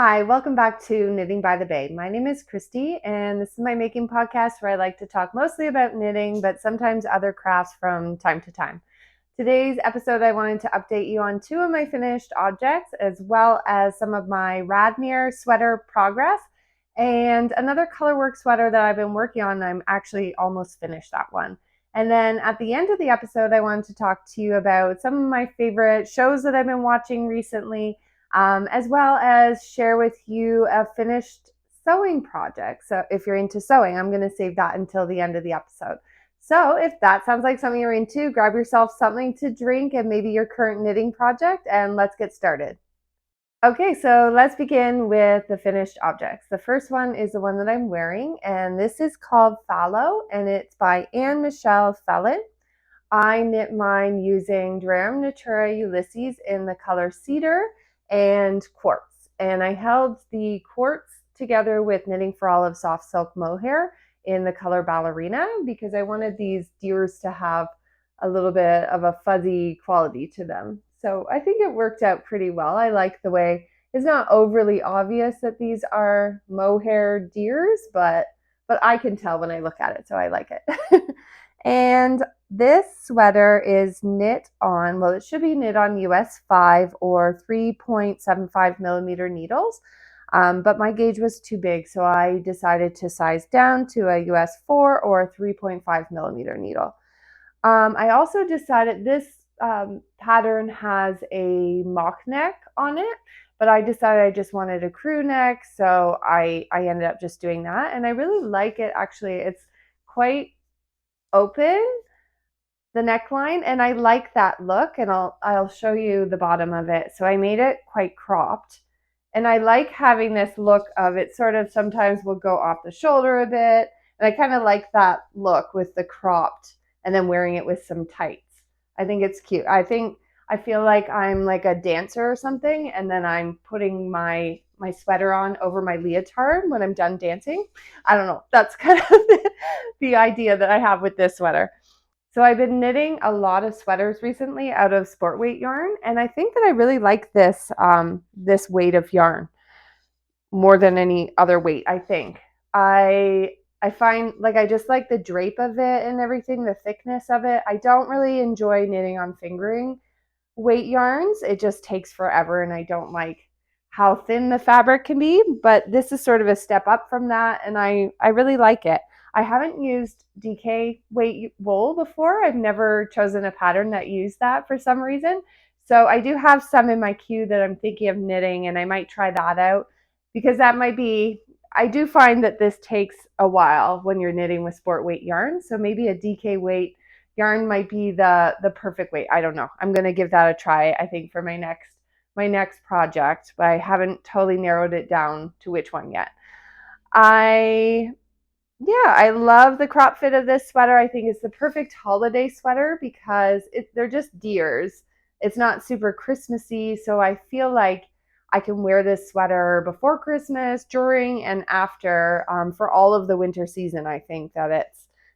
Hi, welcome back to Knitting by the Bay. My name is Christy, and this is my making podcast where I like to talk mostly about knitting, but sometimes other crafts from time to time. Today's episode, I wanted to update you on two of my finished objects, as well as some of my Radmir sweater progress, and another colorwork sweater that I've been working on. I'm actually almost finished that one. And then at the end of the episode, I wanted to talk to you about some of my favorite shows that I've been watching recently, as well as share with you a finished sewing project. So if you're into sewing, I'm going to save that until the end of the episode. So if that sounds like something you're into, grab yourself something to drink and maybe your current knitting project, and let's get started. Okay, so let's begin with the finished objects. The first one is the one that I'm wearing, and this is called Fallow, and it's by Michele Phelan. I knit mine using Rerum Natura Ulysse in the color Cedar and Quartz. And I held the quartz together with Knitting for Olive Soft Silk Mohair in the color Ballerina because I wanted these deers to have a little bit of a fuzzy quality to them. So I think it worked out pretty well. I like the way it's not overly obvious that these are mohair deers, but I can tell when I look at it, so I like it. And this sweater is knit on, well, it should be knit on US 5 or 3.75 millimeter needles, but my gauge was too big, so I decided to size down to a US 4 or 3.5 millimeter needle. I also decided this pattern has a mock neck on it, but I decided I just wanted a crew neck, so I ended up just doing that, and I really like it. Actually, it's quite open, the neckline, and I like that look, and I'll show you the bottom of it. So I made it quite cropped, and I like having this look of it sort of sometimes will go off the shoulder a bit, and I kind of like that look with the cropped and then wearing it with some tights. I think it's cute. I feel like I'm like a dancer or something, and then I'm putting my sweater on over my leotard when I'm done dancing. I don't know. That's kind of the idea that I have with this sweater. So I've been knitting a lot of sweaters recently out of sport weight yarn, and I think that I really like this weight of yarn more than any other weight. I think I find like I just like the drape of it and everything, the thickness of it. I don't really enjoy knitting on fingering weight yarns. It just takes forever, and I don't like how thin the fabric can be, but this is sort of a step up from that, and I really like it. I haven't used DK weight wool before. I've never chosen a pattern that used that for some reason. So I do have some in my queue that I'm thinking of knitting, and I might try that out because that might be, I do find that this takes a while when you're knitting with sport weight yarn. So maybe a DK weight yarn might be the perfect weight. I don't know. I'm going to give that a try, I think, for my next project, but I haven't totally narrowed it down to which one yet. I love the crop fit of this sweater. I think it's the perfect holiday sweater because they're just deers. It's not super Christmassy, so I feel like I can wear this sweater before Christmas, during, and after for all of the winter season. I think that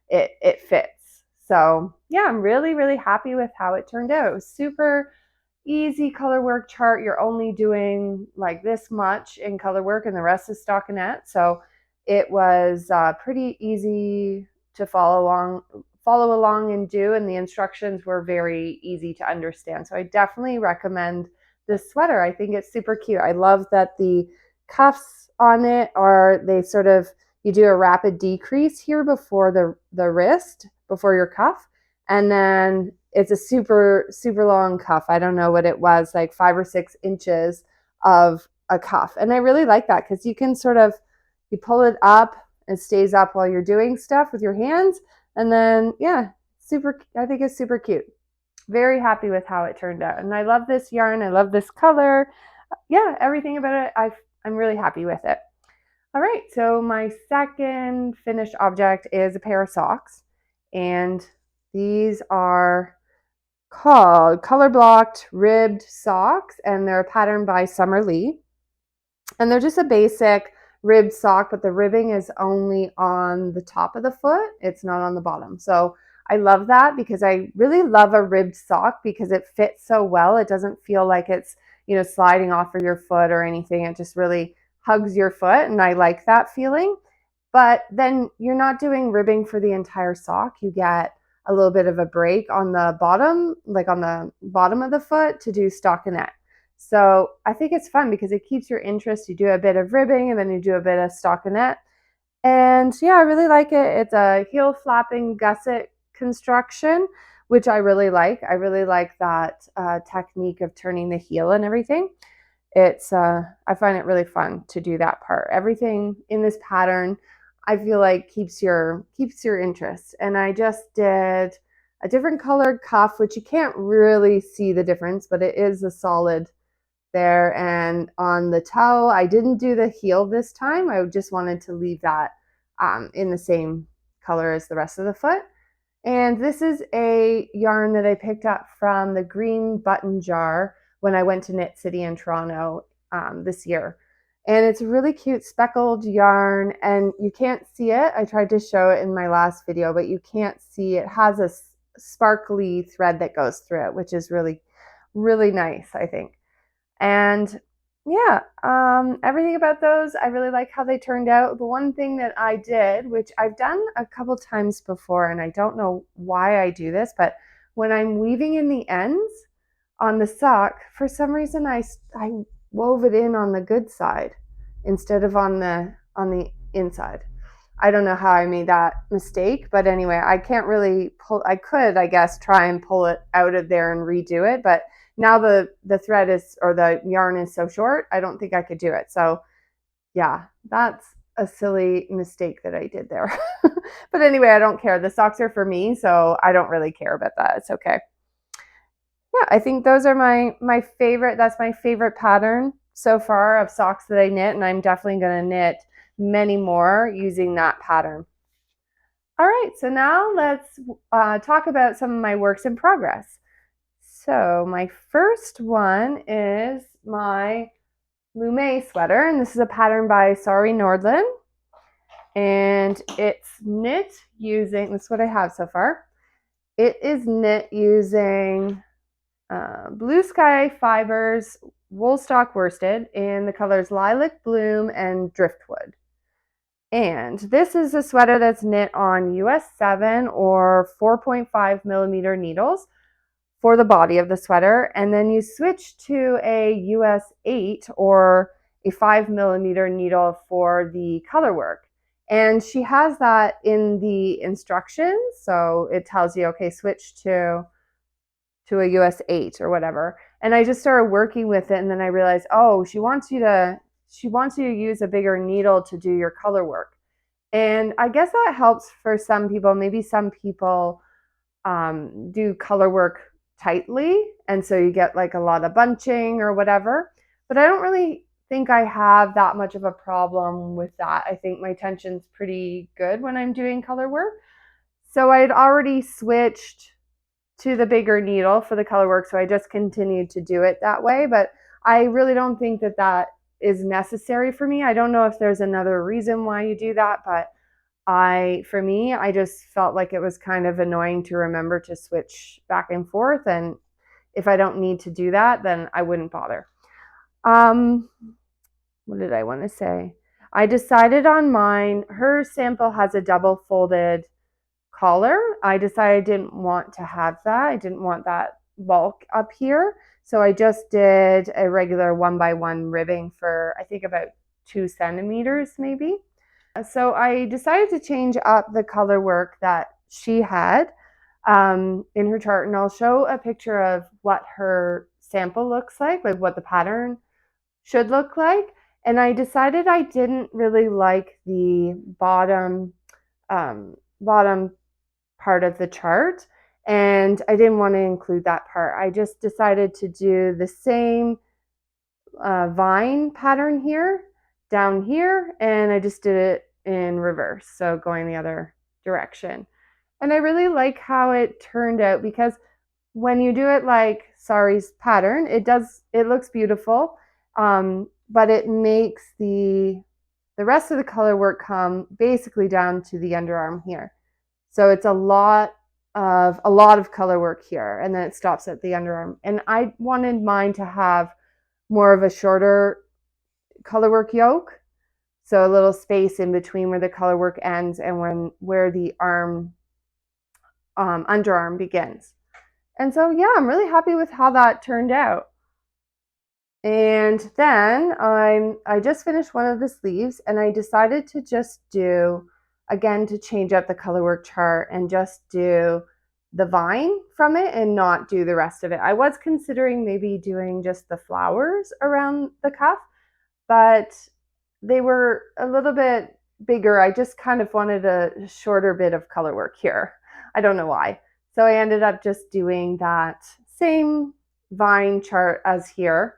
it fits. So yeah, I'm really, really happy with how it turned out. It was super easy color work chart. You're only doing like this much in color work and the rest is stockinette. So it was pretty easy to follow along and do, and the instructions were very easy to understand. So I definitely recommend this sweater. I think it's super cute. I love that the cuffs on it are, they sort of, you do a rapid decrease here before the wrist, before your cuff, and then it's a super, super long cuff. I don't know what it was, like 5 or 6 inches of a cuff. And I really like that because you can sort of, you pull it up, it stays up while you're doing stuff with your hands. And then, yeah, I think it's super cute. Very happy with how it turned out. And I love this yarn. I love this color. Yeah, everything about it, I'm really happy with it. All right, so my second finished object is a pair of socks. And these are called Colorblocked ribbed socks, and they're patterned by Summer Lee. And they're just a basic ribbed sock, but the ribbing is only on the top of the foot. It's not on the bottom. So I love that because I really love a ribbed sock because it fits so well. It doesn't feel like it's sliding off of your foot or anything. It just really hugs your foot, and I like that feeling. But then you're not doing ribbing for the entire sock. You get a little bit of a break on the bottom, like on the bottom of the foot, to do stockinette. So I think it's fun because it keeps your interest. You do a bit of ribbing and then you do a bit of stockinette. And yeah, I really like it. It's a heel flapping gusset construction, which I really like. I really like that technique of turning the heel and everything. It's I find it really fun to do that part. Everything in this pattern, I feel like keeps your interest. And I just did a different colored cuff, which you can't really see the difference, but it is a solid there. And on the toe, I didn't do the heel this time. I just wanted to leave that in the same color as the rest of the foot. And this is a yarn that I picked up from the green button jar when I went to Knit City in Toronto this year. And it's a really cute speckled yarn, and you can't see it. I tried to show it in my last video, but you can't see. It has a sparkly thread that goes through it, which is really, really nice, I think. And yeah, everything about those, I really like how they turned out. The one thing that I did, which I've done a couple times before, and I don't know why I do this, but when I'm weaving in the ends on the sock, for some reason I wove it in on the good side instead of on the inside. I don't know how I made that mistake, but anyway, I can't really pull. I could, I guess, try and pull it out of there and redo it, but now the thread is, or the yarn is so short, I don't think I could do it. So yeah, that's a silly mistake that I did there. But anyway, I don't care. The socks are for me, so I don't really care about that. It's okay. Yeah, I think those are my favorite. That's my favorite pattern so far of socks that I knit, and I'm definitely going to knit many more using that pattern. All right, so now let's talk about some of my works in progress. So my first one is my Lumme sweater, and this is a pattern by Sari Nordlund, and it's knit using, this is what I have so far. It is knit using Blue Sky Fibres Woolstock worsted in the colors Lilac, Bloom, and Driftwood. And this is a sweater that's knit on US 7 or 4.5 millimeter needles for the body of the sweater, and then you switch to a US 8 or a 5 millimeter needle for the color work. And she has that in the instructions, so it tells you, okay, switch to a US 8 or whatever. And I just started working with it, and then I realized, oh, she wants you to use a bigger needle to do your color work. And I guess that helps for some people. Maybe some people do color work tightly, and so you get like a lot of bunching or whatever. But I don't really think I have that much of a problem with that. I think my tension's pretty good when I'm doing color work. So I had already switched to the bigger needle for the color work, so I just continued to do it that way. But I really don't think that that is necessary for me. I don't know if there's another reason why you do that, but for me, I just felt like it was kind of annoying to remember to switch back and forth. And if I don't need to do that, then I wouldn't bother. What did I want to say? I decided on mine, her sample has a double folded collar. I decided I didn't want to have that. I didn't want that bulk up here. So I just did a regular 1x1 ribbing for, I think, about 2 centimeters maybe. So I decided to change up the color work that she had in her chart, and I'll show a picture of what her sample looks like what the pattern should look like. And I decided I didn't really like the bottom part of the chart, and I didn't want to include that part. I just decided to do the same vine pattern here, down here, and I just did it in reverse, so going the other direction. And I really like how it turned out, because when you do it like Sari's pattern, it looks beautiful, but it makes the rest of the color work come basically down to the underarm here. So it's a lot of color work here, and then it stops at the underarm. And I wanted mine to have more of a shorter colorwork yoke. So a little space in between where the colorwork ends and where the arm, underarm begins. And so, yeah, I'm really happy with how that turned out. And then I just finished one of the sleeves, and I decided to just do, again, to change up the colorwork chart and just do the vine from it and not do the rest of it. I was considering maybe doing just the flowers around the cuff, but they were a little bit bigger. I just kind of wanted a shorter bit of colorwork here. I don't know why. So I ended up just doing that same vine chart as here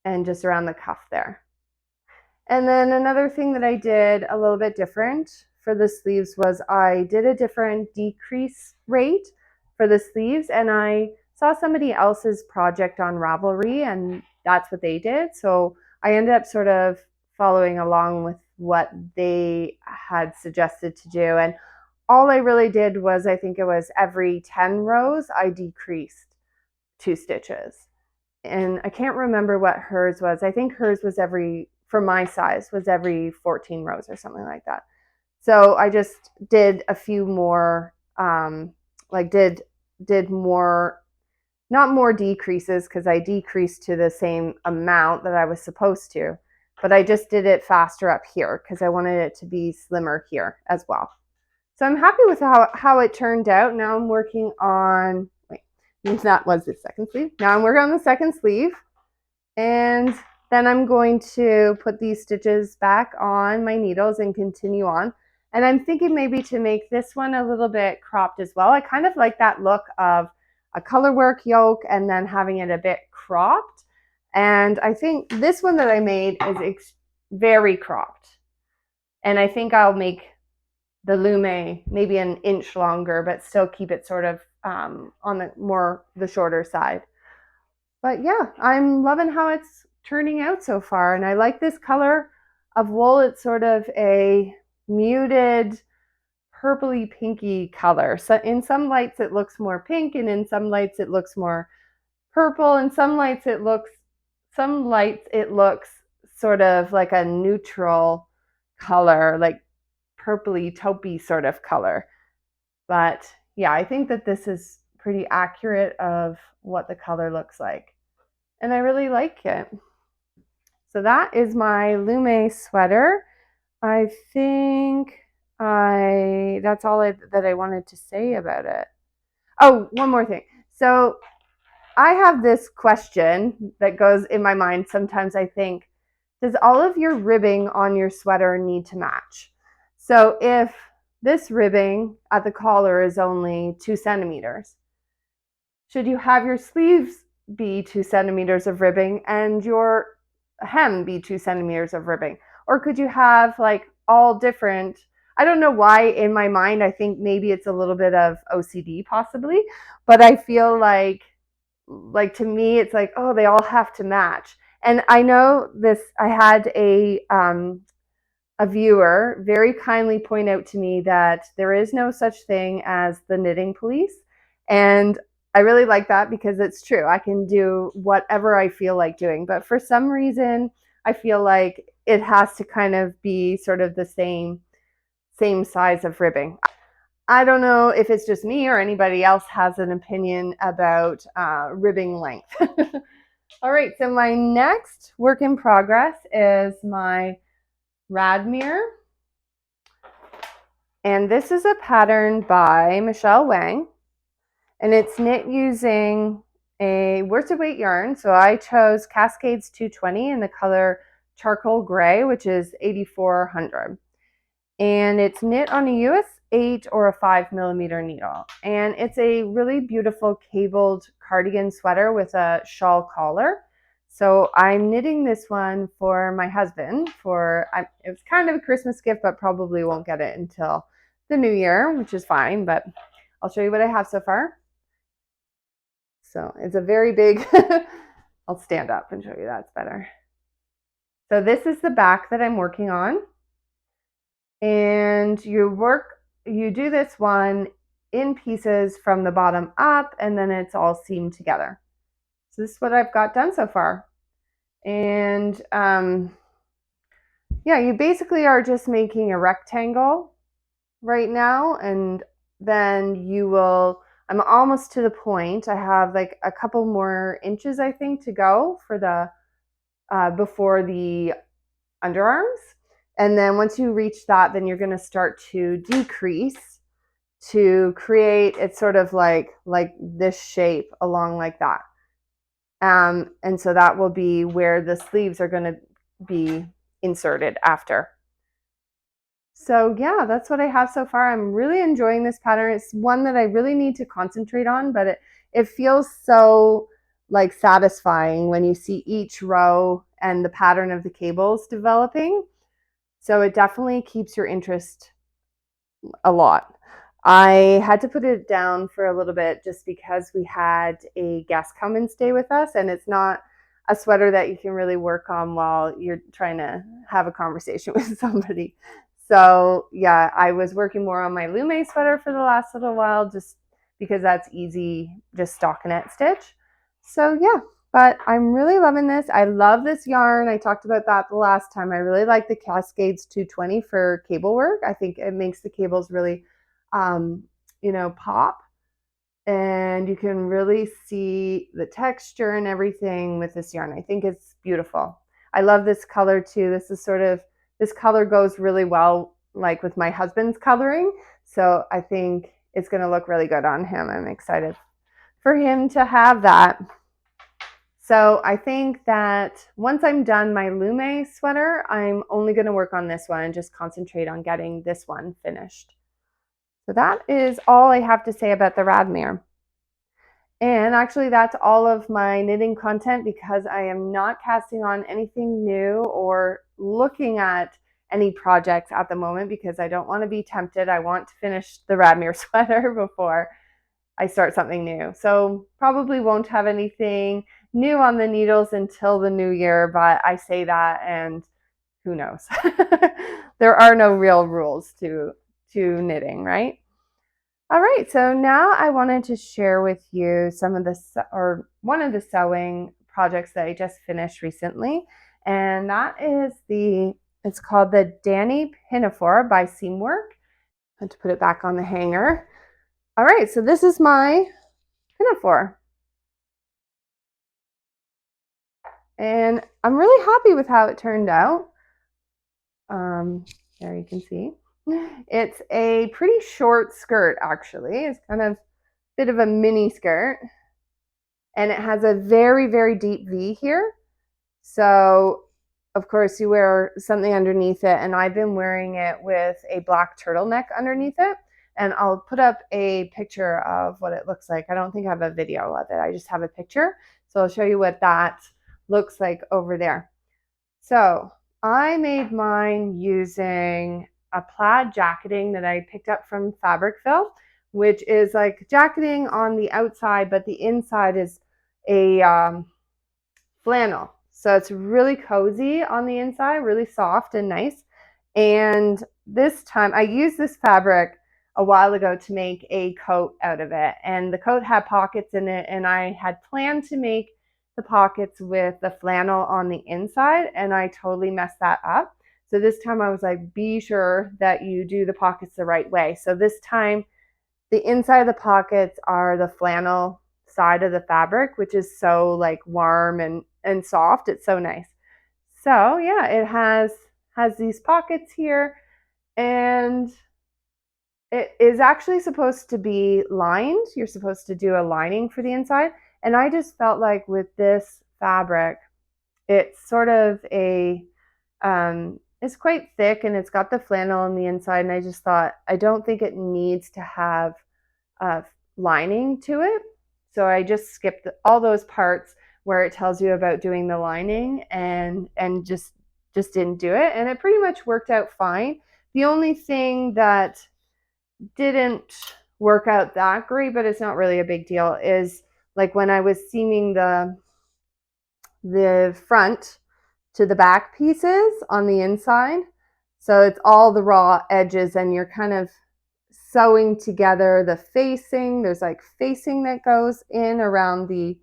and just around the cuff there. And then another thing that I did a little bit different for the sleeves was I did a different decrease rate for the sleeves, and I saw somebody else's project on Ravelry, and that's what they did. So I ended up sort of following along with what they had suggested to do. And all I really did was, I think it was every 10 rows, I decreased 2 stitches. And I can't remember what hers was. I think hers was for my size, was every 14 rows or something like that. So I just did a few more, did more, not more decreases, because I decreased to the same amount that I was supposed to, but I just did it faster up here because I wanted it to be slimmer here as well. So I'm happy with how it turned out. Now I'm working on, that was the second sleeve. Now I'm working on the second sleeve, and then I'm going to put these stitches back on my needles and continue on. And I'm thinking maybe to make this one a little bit cropped as well. I kind of like that look of a colorwork yoke and then having it a bit cropped. And I think this one that I made is very cropped. And I think I'll make the Lumme maybe an inch longer, but still keep it sort of on the shorter side. But yeah, I'm loving how it's turning out so far. And I like this color of wool. It's sort of a muted purpley pinky color. So in some lights it looks more pink, and in some lights it looks more purple, and some lights it looks sort of like a neutral color, like purpley taupey sort of color. But yeah, I think that this is pretty accurate of what the color looks like, and I really like it. So that is my Lumme sweater. I think that's all that I wanted to say about it. Oh, one more thing. So I have this question that goes in my mind. Sometimes I think, does all of your ribbing on your sweater need to match? So if this ribbing at the collar is only 2 centimeters, should you have your sleeves be 2 centimeters of ribbing and your hem be 2 centimeters of ribbing? Or could you have like all different? I don't know why in my mind I think maybe it's a little bit of OCD possibly, but I feel like to me it's like, oh, they all have to match. And I know this, I had a viewer very kindly point out to me that there is no such thing as the knitting police, and I really like that because it's true. I can do whatever I feel like doing, but for some reason I feel like it has to kind of be sort of the same size of ribbing. I don't know if it's just me or anybody else has an opinion about ribbing length. All right, so my next work in progress is my Radmir. And this is a pattern by Michele Wang. And it's knit using a worsted weight yarn. So I chose Cascades 220 in the color charcoal gray, which is 8400. And it's knit on a US 8 or a 5mm needle. And it's a really beautiful cabled cardigan sweater with a shawl collar. So I'm knitting this one for my husband it was kind of a Christmas gift, but probably won't get it until the new year, which is fine, but I'll show you what I have so far. So it's a very big, I'll stand up and show you that's better. So this is the back that I'm working on. And you do this one in pieces from the bottom up, and then it's all seamed together. So this is what I've got done so far. And yeah, you basically are just making a rectangle right now, and then you will, I'm almost to the point. I have like a couple more inches, I think, to go for the before the underarms. And then once you reach that, then you're going to start to decrease to create, it's sort of like this shape along like that. And so that will be where the sleeves are going to be inserted after. So yeah, that's what I have so far. I'm really enjoying this pattern. It's one that I really need to concentrate on, but it feels so like satisfying when you see each row and the pattern of the cables developing. So it definitely keeps your interest a lot. I had to put it down for a little bit just because we had a guest come and stay with us, and it's not a sweater that you can really work on while you're trying to have a conversation with somebody. So yeah, I was working more on my Lumme sweater for the last little while just because that's easy, just stockinette stitch. So yeah, but I'm really loving this. I love this yarn. I talked about that the last time. I really like the Cascades 220 for cable work. I think it makes the cables really, pop. And you can really see the texture and everything with this yarn. I think it's beautiful. I love this color too. This color goes really well like with my husband's coloring. So I think it's going to look really good on him. I'm excited for him to have that. So I think that once I'm done my Lumme sweater, I'm only going to work on this one and just concentrate on getting this one finished. So that is all I have to say about the Radmere. And actually that's all of my knitting content because I am not casting on anything new or looking at any projects at the moment because I don't want to be tempted. I want to finish the Radmere sweater before I start something new. So probably won't have anything new on the needles until the new year, but I say that and who knows? There are no real rules to knitting, right? All right, so now I wanted to share with you one of the sewing projects that I just finished recently, and that is it's called the Dani Pinifore by Seamwork. I had to put it back on the hanger. All right, so this is my Pinifore. And I'm really happy with how it turned out. There you can see. It's a pretty short skirt, actually. It's kind of a bit of a mini skirt. And it has a very, very deep V here. So, of course, you wear something underneath it. And I've been wearing it with a black turtleneck underneath it. And I'll put up a picture of what it looks like. I don't think I have a video of it. I just have a picture. So I'll show you what that looks like over there. So I made mine using a plaid jacketing that I picked up from Fabricville, which is like jacketing on the outside, but the inside is a flannel. So it's really cozy on the inside, really soft and nice. And this time I used this fabric a while ago to make a coat out of it. And the coat had pockets in it, and I had planned to make the pockets with the flannel on the inside, and I totally messed that up. So this time I was like, be sure that you do the pockets the right way. So this time the inside of the pockets are the flannel side of the fabric, which is so like warm and soft. It's so nice. So yeah, it has these pockets here, and it is actually supposed to be lined. You're supposed to do a lining for the inside. And I just felt like with this fabric, it's sort of it's quite thick and it's got the flannel on the inside. And I just thought, I don't think it needs to have a lining to it. So I just skipped all those parts where it tells you about doing the lining and just didn't do it. And it pretty much worked out fine. The only thing that didn't work out that great, but it's not really a big deal, is like when I was seaming the front to the back pieces on the inside. So it's all the raw edges and you're kind of sewing together the facing. There's like facing that goes in around the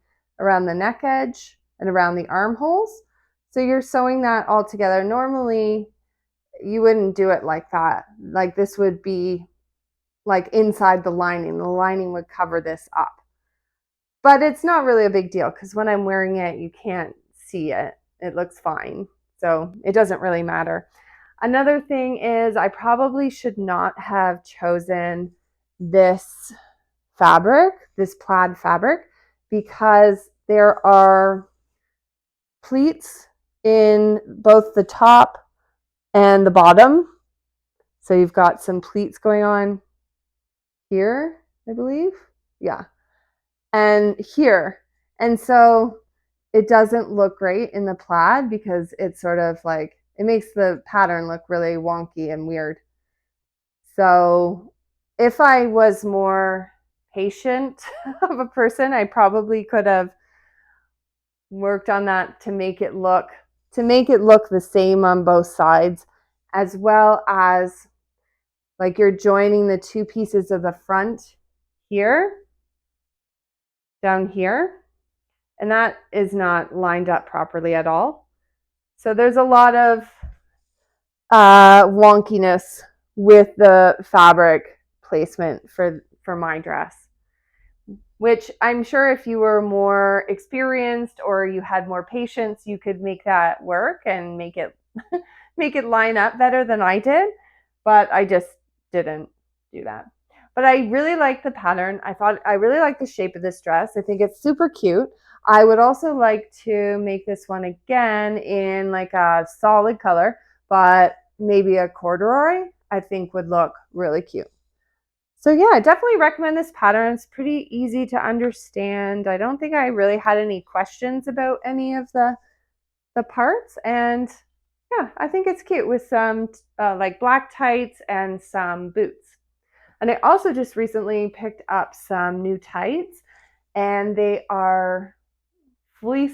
neck edge and around the armholes. So you're sewing that all together. Normally you wouldn't do it like that. Like this would be like inside the lining. The lining would cover this up. But it's not really a big deal because when I'm wearing it, you can't see it. It looks fine. So it doesn't really matter. Another thing is I probably should not have chosen this fabric, this plaid fabric, because there are pleats in both the top and the bottom. So you've got some pleats going on here, I believe. Yeah. And here. And so it doesn't look great in the plaid because it's sort of like, it makes the pattern look really wonky and weird. So if I was more patient of a person, I probably could have worked on that to make it look the same on both sides, as well as like you're joining the two pieces of the front here, down here, and that is not lined up properly at all. So there's a lot of wonkiness with the fabric placement for my dress, which I'm sure if you were more experienced or you had more patience, you could make that work and make it make it line up better than I did, but I just didn't do that. But I really like the pattern. I really like the shape of this dress. I think it's super cute. I would also like to make this one again in like a solid color, but maybe a corduroy I think would look really cute. So yeah, I definitely recommend this pattern. It's pretty easy to understand. I don't think I really had any questions about any of the parts, and yeah, I think it's cute with some like black tights and some boots. And I also just recently picked up some new tights, and they are fleece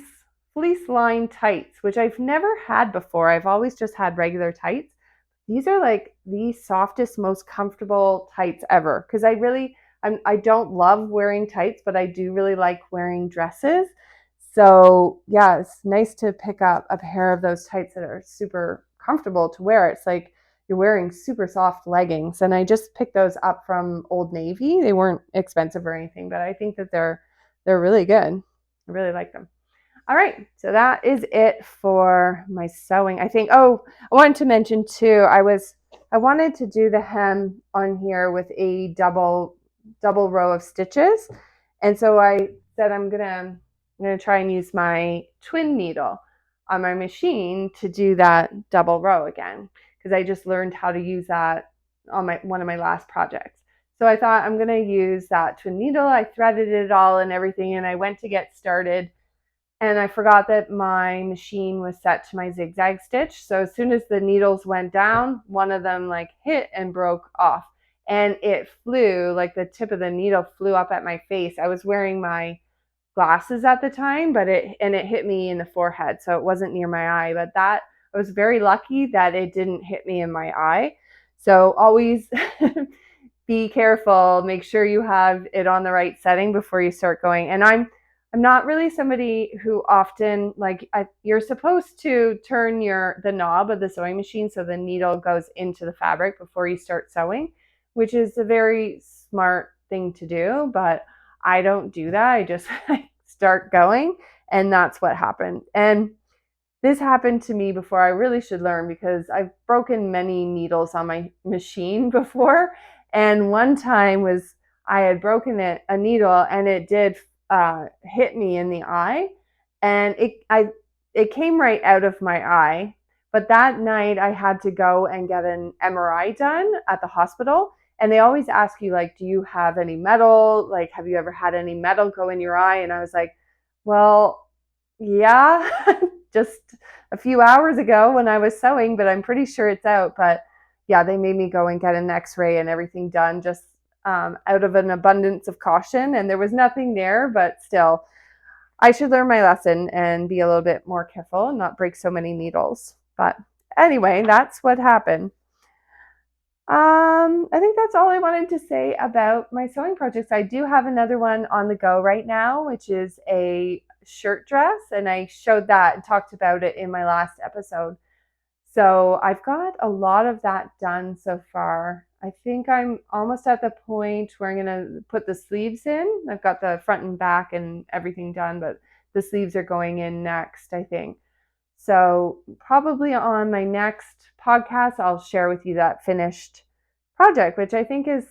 lined tights, which I've never had before. I've always just had regular tights. These are like the softest, most comfortable tights ever, because I don't love wearing tights, but I do really like wearing dresses. So yeah, it's nice to pick up a pair of those tights that are super comfortable to wear. It's like you're wearing super soft leggings, and I just picked those up from Old Navy. They weren't expensive or anything, but I think that they're really good. I really like them. All right, so that is it for my sewing. I think, I wanted to mention too, I wanted to do the hem on here with a double row of stitches. And so I said I'm gonna try and use my twin needle on my machine to do that double row again, because I just learned how to use that on one of my last projects. So I thought I'm gonna use that twin needle. I threaded it all and everything, and I went to get started. And I forgot that my machine was set to my zigzag stitch. So as soon as the needles went down, one of them like hit and broke off. And it flew, like the tip of the needle flew up at my face. I was wearing my glasses at the time, but it hit me in the forehead. So it wasn't near my eye, but I was very lucky that it didn't hit me in my eye. So always be careful, make sure you have it on the right setting before you start going. And I'm not really somebody who often you're supposed to turn the knob of the sewing machine so the needle goes into the fabric before you start sewing, which is a very smart thing to do, but I don't do that. I just start going, and that's what happened. And this happened to me before. I really should learn, because I've broken many needles on my machine before. And one time I had broken a needle, and it did hit me in the eye, and it came right out of my eye. But that night I had to go and get an MRI done at the hospital, and they always ask you, like, do you have any metal? Like, have you ever had any metal go in your eye? And I was like, well, yeah, just a few hours ago when I was sewing, but I'm pretty sure it's out. But yeah, they made me go and get an x-ray and everything done, just out of an abundance of caution, and there was nothing there, but still, I should learn my lesson and be a little bit more careful and not break so many needles. But anyway, that's what happened. I think that's all I wanted to say about my sewing projects. I do have another one on the go right now, which is a shirt dress, and I showed that and talked about it in my last episode. So I've got a lot of that done so far. I think I'm almost at the point where I'm going to put the sleeves in. I've got the front and back and everything done, but the sleeves are going in next, I think. So probably on my next podcast, I'll share with you that finished project, which I think is,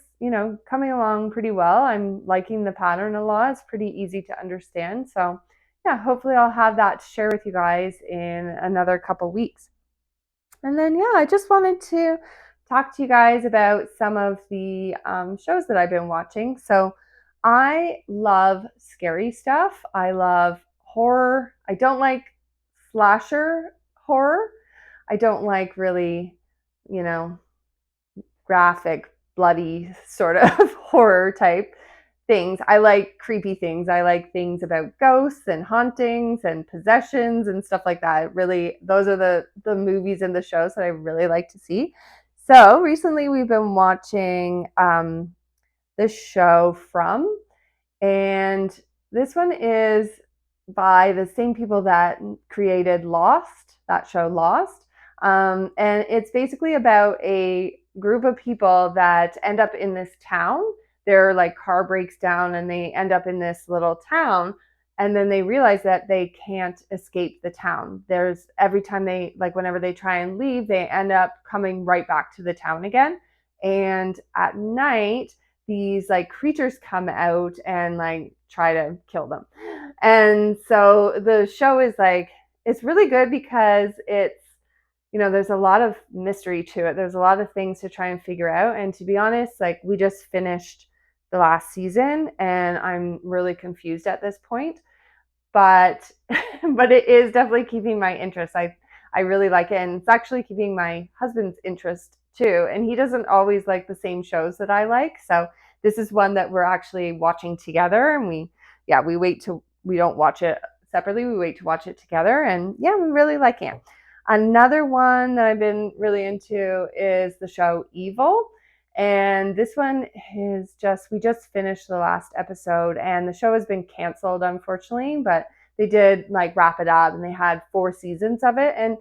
coming along pretty well. I'm liking the pattern a lot. It's pretty easy to understand. So yeah, hopefully I'll have that to share with you guys in another couple weeks. And then, yeah, I just wanted to talk to you guys about some of the shows that I've been watching. So I love scary stuff. I love horror. I don't like slasher horror. I don't like really, graphic, bloody sort of horror type things. I like creepy things. I like things about ghosts and hauntings and possessions and stuff like that. Really, those are the movies and the shows that I really like to see. So recently we've been watching this show From, and this one is by the same people that created Lost, that show Lost. And it's basically about a group of people that end up in this town. Their like car breaks down and they end up in this little town, and then they realize that they can't escape the town. There's every time they whenever they try and leave, they end up coming right back to the town again. And at night, these like creatures come out and like try to kill them. And so the show is it's really good because it's, there's a lot of mystery to it. There's a lot of things to try and figure out. And to be honest, we just finished the last season and I'm really confused at this point. But but it is definitely keeping my interest. I really like it, and it's actually keeping my husband's interest too. And he doesn't always like the same shows that I like. So this is one that we're actually watching together, and we don't watch it separately. We wait to watch it together, and yeah, we really like it. Another one that I've been really into is the show Evil. And this one is we just finished the last episode, and the show has been canceled, unfortunately, but they did wrap it up, and they had 4 seasons of it. And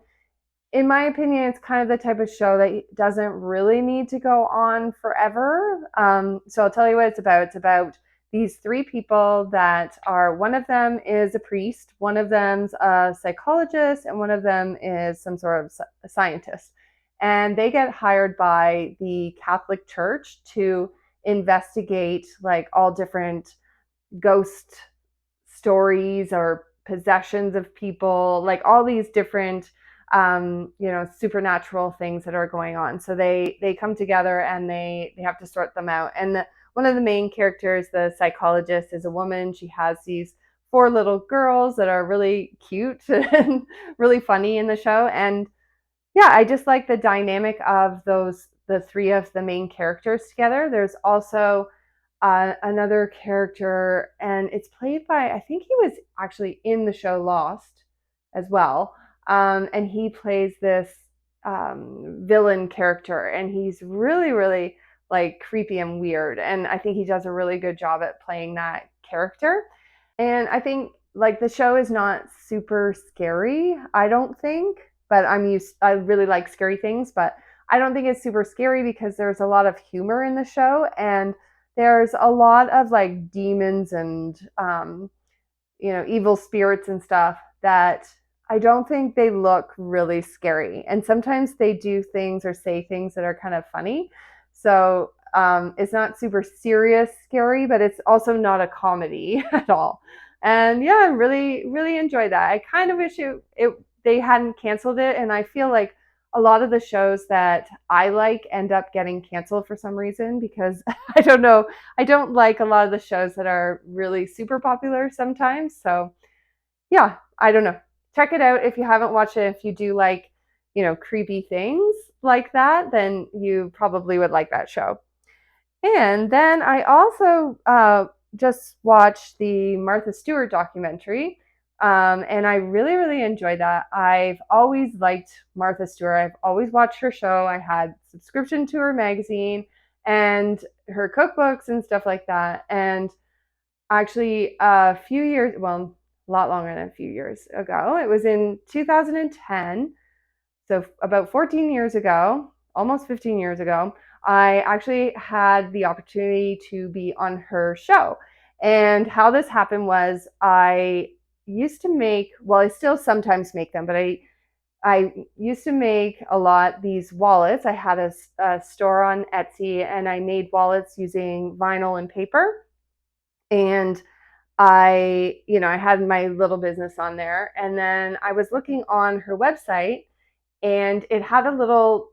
in my opinion, it's kind of the type of show that doesn't really need to go on forever. So I'll tell you what it's about. It's about these 3 people that are, one of them is a priest, one of them's a psychologist, and one of them is some sort of scientist. And they get hired by the Catholic Church to investigate all different ghost stories or possessions of people, all these different supernatural things that are going on. So they come together and they have to sort them out. And one of the main characters, the psychologist, is a woman. She has these 4 little girls that are really cute and really funny in the show. And yeah, I just like the dynamic of the 3 of the main characters together. There's also another character, and it's played by, I think he was actually in the show Lost as well. And he plays this villain character, and he's really, really creepy and weird. And I think he does a really good job at playing that character. And I think the show is not super scary, I don't think, but I really like scary things, but I don't think it's super scary because there's a lot of humor in the show, and there's a lot of demons and evil spirits and stuff that I don't think they look really scary. And sometimes they do things or say things that are kind of funny. So it's not super serious scary, but it's also not a comedy at all. And yeah, I really, really enjoyed that. I kind of wish they hadn't canceled it. And I feel like a lot of the shows that I like end up getting canceled for some reason because I don't know. I don't like a lot of the shows that are really super popular sometimes. So yeah, I don't know. Check it out if you haven't watched it. If you do like, creepy things like that, then you probably would like that show. And then I also just watched the Martha Stewart documentary. And I really, really enjoyed that. I've always liked Martha Stewart. I've always watched her show. I had subscription to her magazine and her cookbooks and stuff like that. And actually a few years, well, a lot longer than a few years ago. It was in 2010. So about 14 years ago, almost 15 years ago, I actually had the opportunity to be on her show. And how this happened was I used to make, well, I still sometimes make them, but I used to make a lot these wallets. I had a store on Etsy and I made wallets using vinyl and paper. And I had my little business on there. And then I was looking on her website and it had a little,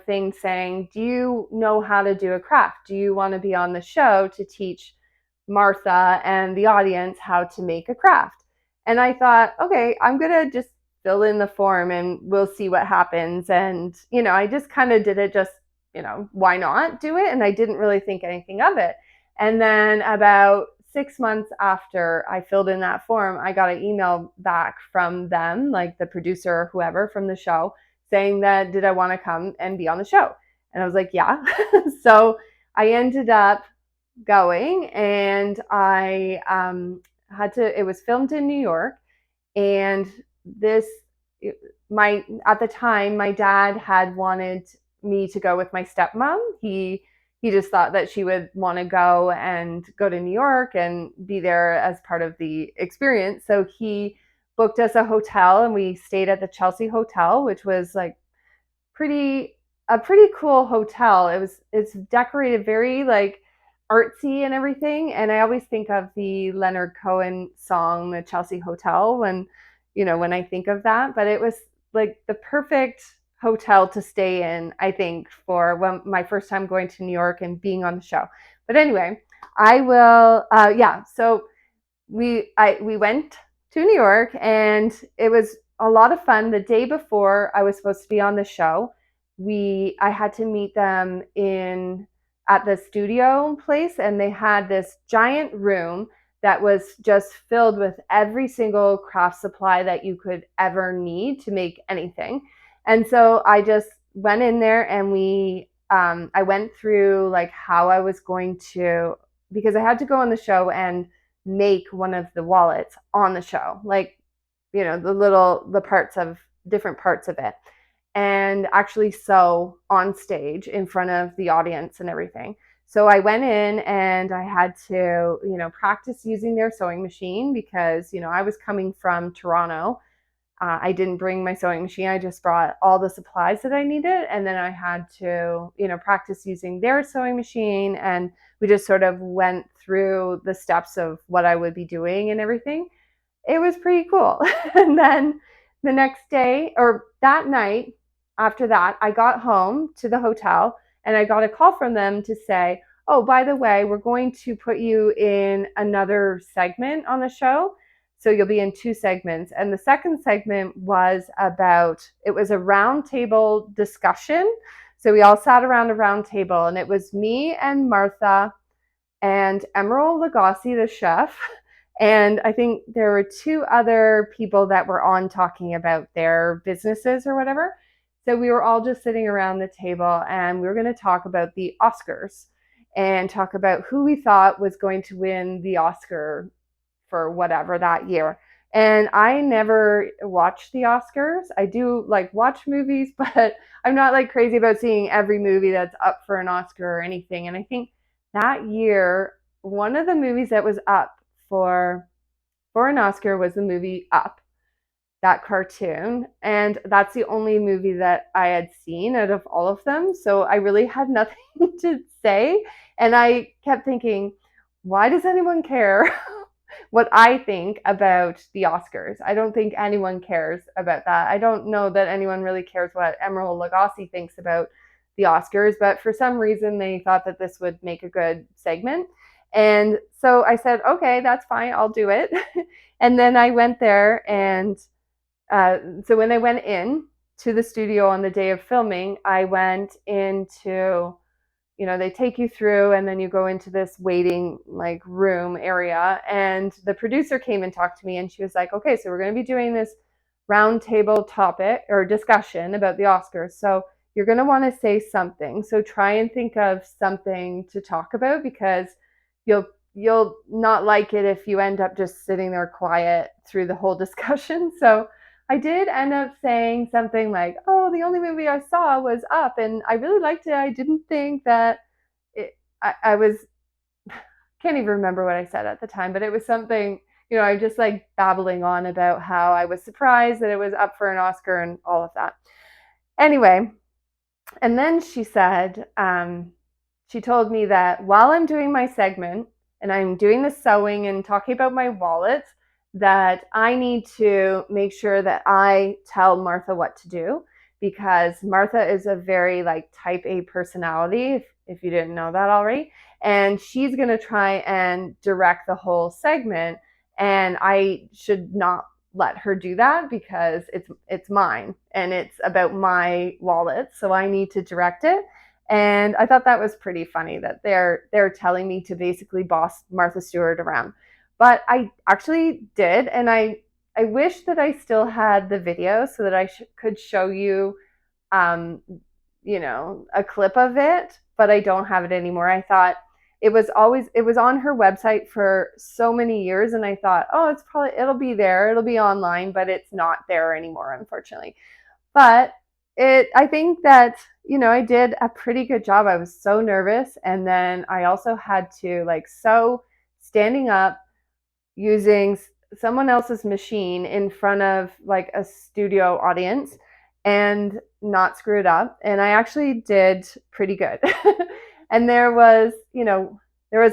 thing saying, do you know how to do a craft? Do you want to be on the show to teach Martha and the audience how to make a craft? And I thought, okay, I'm going to just fill in the form and we'll see what happens. And, I just kind of did it just, why not do it? And I didn't really think anything of it. And then about 6 months after I filled in that form, I got an email back from them, like the producer or whoever from the show, saying that did I want to come and be on the show? And I was like, yeah. So I ended up going, and I had to. It was filmed in New York, and this at the time my dad had wanted me to go with my stepmom. He just thought that she would want to go to New York and be there as part of the experience. So he booked us a hotel and we stayed at the Chelsea Hotel, which was like a pretty cool hotel. It's decorated very like artsy and everything. And I always think of the Leonard Cohen song, The Chelsea Hotel, when I think of that. But it was like the perfect hotel to stay in, I think, for my first time going to New York and being on the show. But anyway, I will, yeah. So we went to New York and it was a lot of fun. The day before I was supposed to be on the show, I had to meet them at the studio place, and they had this giant room that was just filled with every single craft supply that you could ever need to make anything. And so I just went in there and I went through like how I was going to, because I had to go on the show and make one of the wallets on the show, like, the different parts of it, and actually sew on stage in front of the audience and everything. So I went in and I had to, practice using their sewing machine because, I was coming from Toronto. I didn't bring my sewing machine. I just brought all the supplies that I needed. And then I had to, practice using their sewing machine. And we just sort of went through the steps of what I would be doing and everything. It was pretty cool. And then the next day, or that night after that, I got home to the hotel and I got a call from them to say, oh, by the way, we're going to put you in another segment on the show. So you'll be in 2 segments. And the second segment was it was a round table discussion. So we all sat around a round table and it was me and Martha and Emerald Lagasse, the chef. And I think there were 2 other people that were on talking about their businesses or whatever. So we were all just sitting around the table and we were going to talk about the Oscars and talk about who we thought was going to win the Oscar for whatever that year. And I never watched the Oscars. I do like watch movies, but I'm not like crazy about seeing every movie that's up for an Oscar or anything. And I think that year, one of the movies that was up for an Oscar was the movie Up, that cartoon. And that's the only movie that I had seen out of all of them. So I really had nothing to say. And I kept thinking, why does anyone care what I think about the Oscars? I don't think anyone cares about that. I don't know that anyone really cares what Emerald Lagasse thinks about the Oscars, but for some reason they thought that this would make a good segment. And so I said, okay, that's fine, I'll do it. And then I went there, and so when I went in to the studio on the day of filming, I went into, they take you through and then you go into this waiting like room area. And the producer came and talked to me and she was like, okay, so we're going to be doing this round table topic or discussion about the Oscars. So you're going to want to say something. So try and think of something to talk about because you'll you'll not like it if you end up just sitting there quiet through the whole discussion. So I did end up saying something like, oh, the only movie I saw was Up, and I really liked it. I didn't think that I was, can't even remember what I said at the time, but it was something, I just like babbling on about how I was surprised that it was up for an Oscar and all of that. Anyway, and then she said, she told me that while I'm doing my segment and I'm doing the sewing and talking about my wallets, that I need to make sure that I tell Martha what to do, because Martha is a very like type A personality, if you didn't know that already. And she's going to try and direct the whole segment. And I should not let her do that because it's mine and it's about my wallet. So I need to direct it. And I thought that was pretty funny that they're telling me to basically boss Martha Stewart around. But I actually did, and I wish that I still had the video so that I could show you, um, a clip of it. But I don't have it anymore. I thought it was on her website for so many years, and I thought, oh, it'll be there, it'll be online, but it's not there anymore, unfortunately. But I think that, I did a pretty good job. I was so nervous. And then I also had to like sew standing up using someone else's machine in front of like a studio audience and not screw it up. And I actually did pretty good. And there was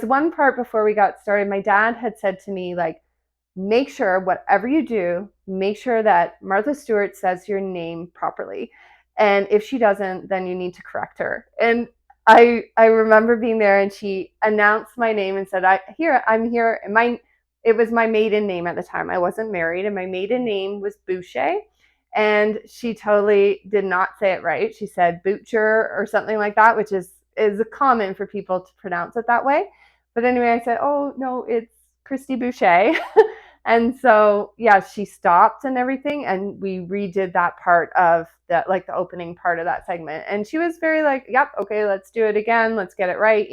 one part before we got started. My dad had said to me, like, make sure whatever you do, make sure that Martha Stewart says your name properly. And if she doesn't, then you need to correct her. And I remember being there, and she announced my name and said, I'm here. And it was my maiden name at the time. I wasn't married, and my maiden name was Boucher. And she totally did not say it right. She said Butcher or something like that, which is common for people to pronounce it that way. But anyway, I said, oh no, it's Christy Boucher. And so, yeah, she stopped and everything, and we redid that part of the opening part of that segment. And she was very like, yep, okay, let's do it again. Let's get it right,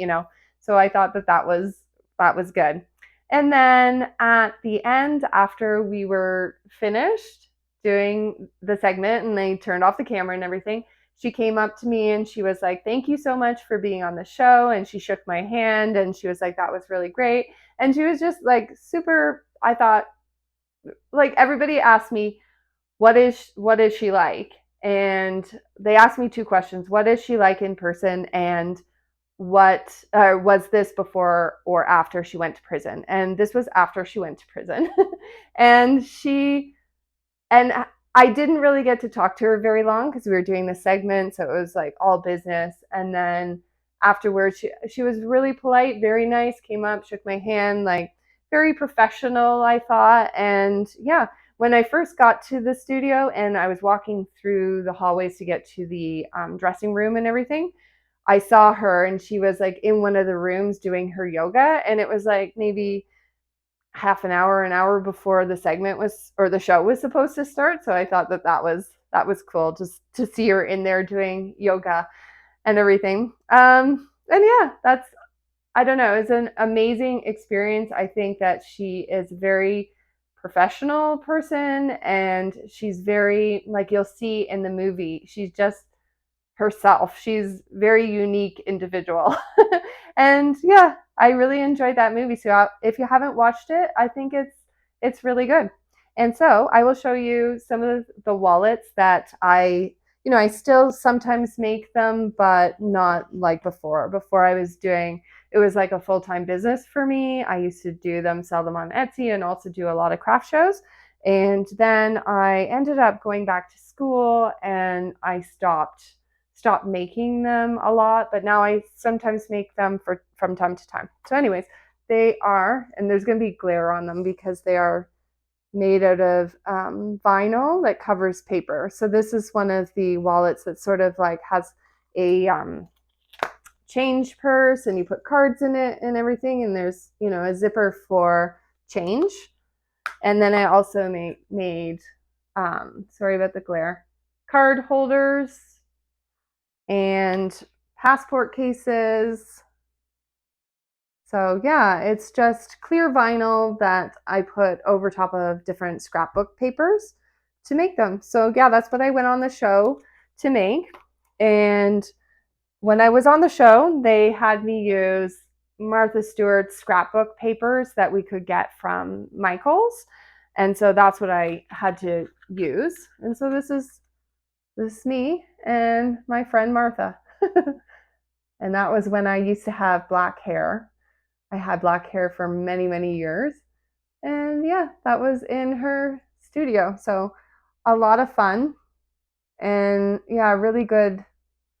So I thought that was good. And then at the end, after we were finished doing the segment and they turned off the camera and everything, she came up to me and she was like, thank you so much for being on the show. And she shook my hand and she was like, that was really great. And she was just like super, I thought, like, everybody asked me, what is she like? And they asked me two questions. What is she like in person? And what was this before or after she went to prison? And this was after she went to prison. and I didn't really get to talk to her very long because we were doing the segment. So it was like all business. And then afterwards, she was really polite, very nice, came up, shook my hand, like very professional, I thought. And yeah, when I first got to the studio and I was walking through the hallways to get to the dressing room and everything, I saw her and she was like in one of the rooms doing her yoga. And it was like maybe half an hour before the segment or the show was supposed to start. So I thought that was cool just to see her in there doing yoga and everything. And yeah, I don't know, it's an amazing experience. I think that she is a very professional person, and she's very, like you'll see in the movie, she's just herself. She's very unique individual. And yeah, I really enjoyed that movie. So if you haven't watched it, I think it's really good. And so I will show you some of the wallets that I still sometimes make them, but not like before. Before I was doing, it was like a full-time business for me. I used to sell them on Etsy, and also do a lot of craft shows. And then I ended up going back to school, and I stopped making them a lot, but now I sometimes make them from time to time. So anyways, they are, and there's going to be glare on them because they are made out of vinyl that covers paper. So this is one of the wallets that sort of like has a change purse, and you put cards in it and everything, and there's a zipper for change. And then I also made sorry about the glare, card holders and passport cases. So yeah, it's just clear vinyl that I put over top of different scrapbook papers to make them. So yeah, that's what I went on the show to make. And when I was on the show, they had me use Martha Stewart's scrapbook papers that we could get from Michael's. And so that's what I had to use. And so this is me and my friend Martha. And that was when I used to have black hair. I had black hair for many, many years. And yeah, that was in her studio. So a lot of fun and yeah, really good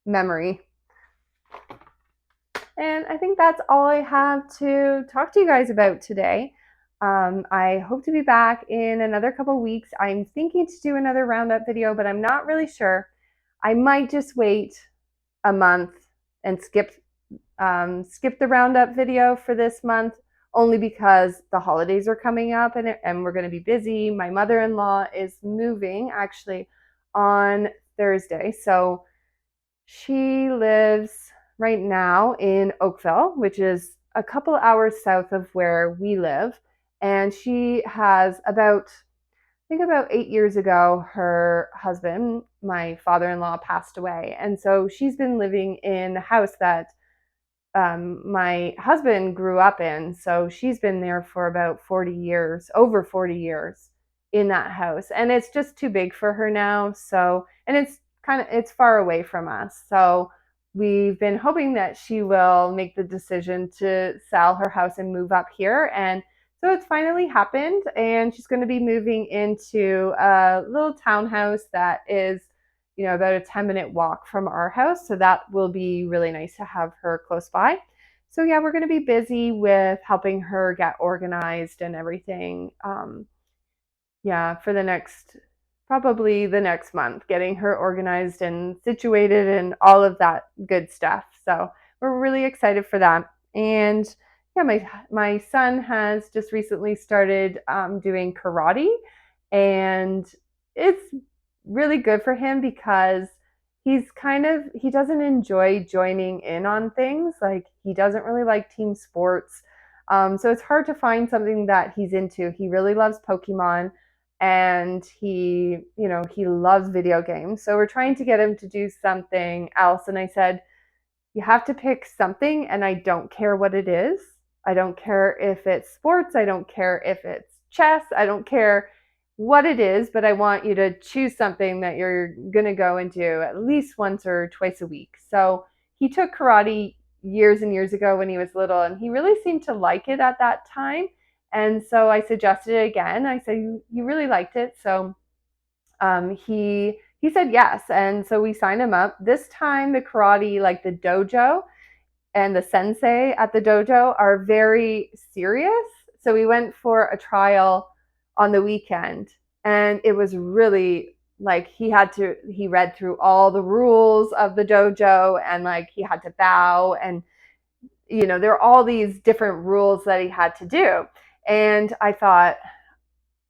memory. And I think that's all I have to talk to you guys about today. I hope to be back in another couple weeks. I'm thinking to do another roundup video, but I'm not really sure. I might just wait a month and skip the roundup video for this month, only because the holidays are coming up and we're going to be busy. My mother-in-law is moving actually on Thursday. So she lives right now in Oakville, which is a couple hours south of where we live. And she has about 8 years ago, her husband, my father-in-law, passed away. And so she's been living in the house that my husband grew up in. So she's been there for about 40 years, over 40 years in that house. And it's just too big for her now. So, and it's far away from us. So we've been hoping that she will make the decision to sell her house and move up here. And so it's finally happened. And she's going to be moving into a little townhouse that is about a 10-minute walk from our house. So that will be really nice to have her close by. So yeah, we're going to be busy with helping her get organized and everything. For probably the next month, getting her organized and situated and all of that good stuff. So we're really excited for that. And yeah, my son has just recently started doing karate, and it's really good for him because he doesn't enjoy joining in on things. Like, he doesn't really like team sports. So it's hard to find something that he's into. He really loves Pokemon, and he loves video games. So we're trying to get him to do something else. And I said, you have to pick something, and I don't care what it is. I don't care if it's sports. I don't care if it's chess. I don't care what it is, but I want you to choose something that you're going to go and do at least once or twice a week. So he took karate years and years ago when he was little, and he really seemed to like it at that time. And so I suggested it again. I said, you really liked it. So he said yes. And so we signed him up. This time the karate, like the dojo and the sensei at the dojo, are very serious. So we went for a trial on the weekend, and it was really like he read through all the rules of the dojo, and like he had to bow, and there are all these different rules that he had to do. And I thought,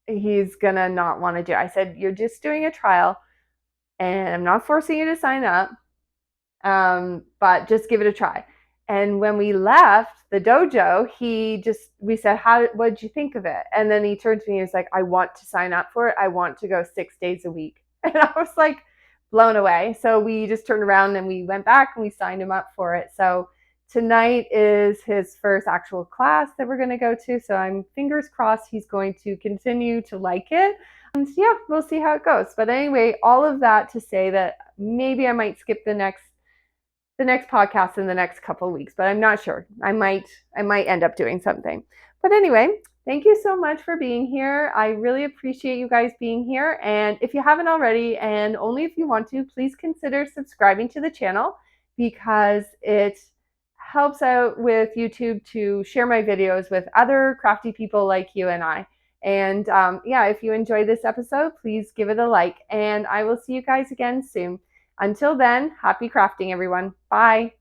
he's gonna not want to do it. I said, you're just doing a trial, and I'm not forcing you to sign up, but just give it a try. And when we left the dojo, we said, what did you think of it? And then he turned to me and was like, I want to sign up for it. I want to go 6 days a week. And I was like blown away. So we just turned around and we went back and we signed him up for it. So tonight is his first actual class that we're going to go to. So I'm fingers crossed he's going to continue to like it. And yeah, we'll see how it goes. But anyway, all of that to say that maybe I might skip the next podcast in the next couple of weeks, but I'm not sure. I might end up doing something. But anyway, thank you so much for being here. I really appreciate you guys being here. And if you haven't already, and only if you want to, please consider subscribing to the channel, because it helps out with YouTube to share my videos with other crafty people like you and I. And if you enjoyed this episode, please give it a like, and I will see you guys again soon. Until then, happy crafting, everyone. Bye.